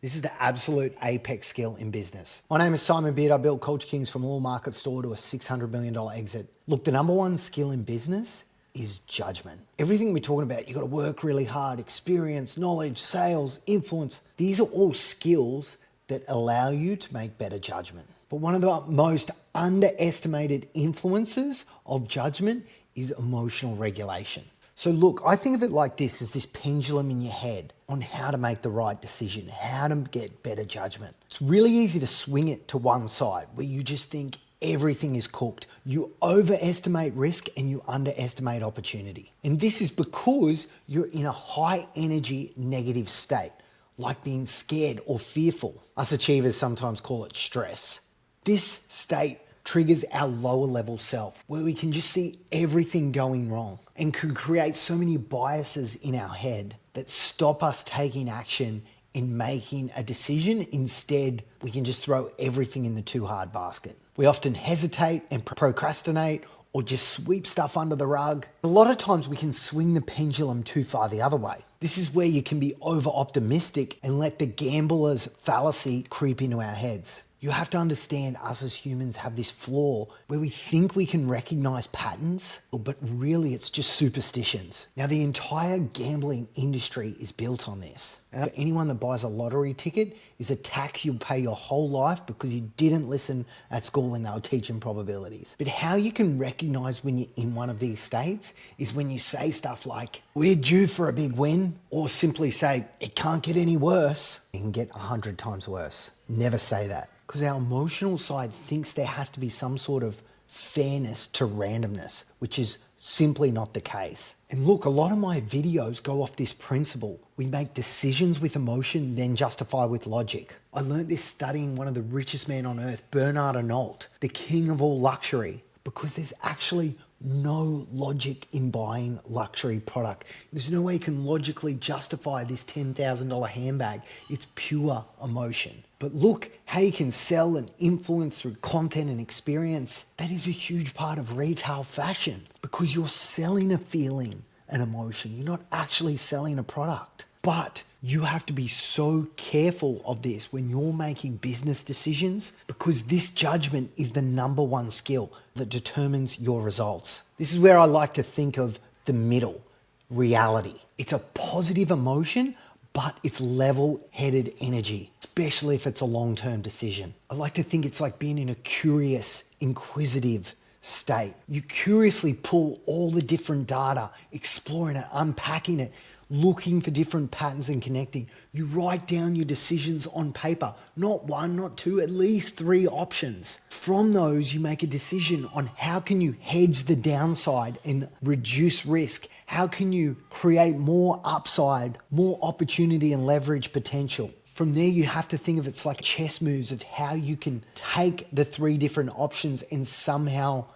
This is the absolute apex skill in business. My name is Simon Beard. I built Culture Kings from a little market store to a $600 million exit. Look, the number one skill in business is judgment. Everything we're talking about, you got to work really hard, experience, knowledge, sales, influence. These are all skills that allow you to make better judgment. But one of the most underestimated influences of judgment is emotional regulation. So look, I think of it like this, as this pendulum in your head on how to make the right decision, how to get better judgment. It's really easy to swing it to one side where you just think everything is cooked. You overestimate risk and you underestimate opportunity. And this is because you're in a high energy negative state, like being scared or fearful. Us achievers sometimes call it stress. This state triggers our lower level self, where we can just see everything going wrong and can create so many biases in our head that stop us taking action in making a decision. Instead, we can just throw everything in the too hard basket. We often hesitate and procrastinate or just sweep stuff under the rug. A lot of times we can swing the pendulum too far the other way. This is where you can be over optimistic and let the gambler's fallacy creep into our heads. You have to understand, us as humans have this flaw where we think we can recognize patterns, but really it's just superstitions. Now, the entire gambling industry is built on this. Anyone that buys a lottery ticket is a tax you'll pay your whole life because you didn't listen at school when they were teaching probabilities. But how you can recognize when you're in one of these states is when you say stuff like, "We're due for a big win," or simply say, "It can't get any worse." It can get 100 times worse. Never say that. Because our emotional side thinks there has to be some sort of fairness to randomness, which is simply not the case. And look, a lot of my videos go off this principle. We make decisions with emotion, then justify with logic. I learned this studying one of the richest men on earth, Bernard Arnault, the king of all luxury, because there's actually no logic in buying luxury product. There's no way you can logically justify this $10,000 handbag. It's pure emotion. But look how you can sell and influence through content and experience. That is a huge part of retail fashion, because you're selling a feeling, an emotion. You're not actually selling a product. But you have to be so careful of this when you're making business decisions, because this judgment is the number one skill that determines your results. This is where I like to think of the middle, reality. It's a positive emotion, but it's level-headed energy, especially if it's a long-term decision. I like to think it's like being in a curious, inquisitive state. You curiously pull all the different data, exploring it, unpacking it, looking for different patterns and connecting. You write down your decisions on paper, not one, not two, at least 3 options. From those, you make a decision on how can you hedge the downside and reduce risk. How can you create more upside, more opportunity and leverage potential? From there, you have to think of it's like chess moves of how you can take the 3 different options and somehow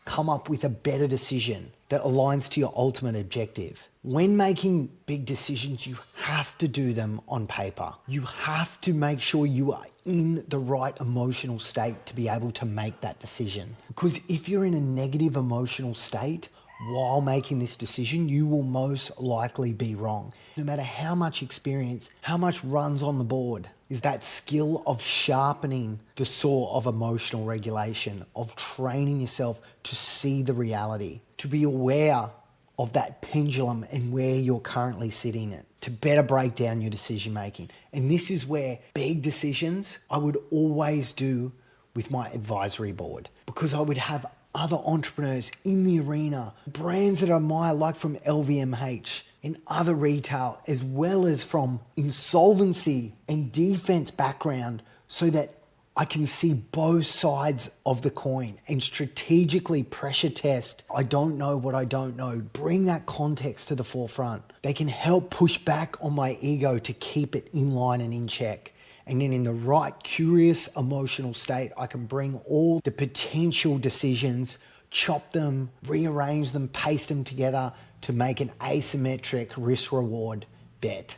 come up with a better decision that aligns to your ultimate objective. When making big decisions, you have to do them on paper. You have to make sure you are in the right emotional state to be able to make that decision. Because if you're in a negative emotional state while making this decision, you will most likely be wrong. No matter how much experience, how much runs on the board, is that skill of sharpening the saw of emotional regulation, of training yourself to see the reality, to be aware of that pendulum and where you're currently sitting at, to better break down your decision making. And this is where big decisions I would always do with my advisory board, because I would have other entrepreneurs in the arena, brands that I admire, like from LVMH and other retail, as well as from insolvency and defense background, so that I can see both sides of the coin and strategically pressure test. I don't know what I don't know. Bring that context to the forefront. They can help push back on my ego to keep it in line and in check. And then in the right, curious, emotional state, I can bring all the potential decisions, chop them, rearrange them, paste them together to make an asymmetric risk-reward bet.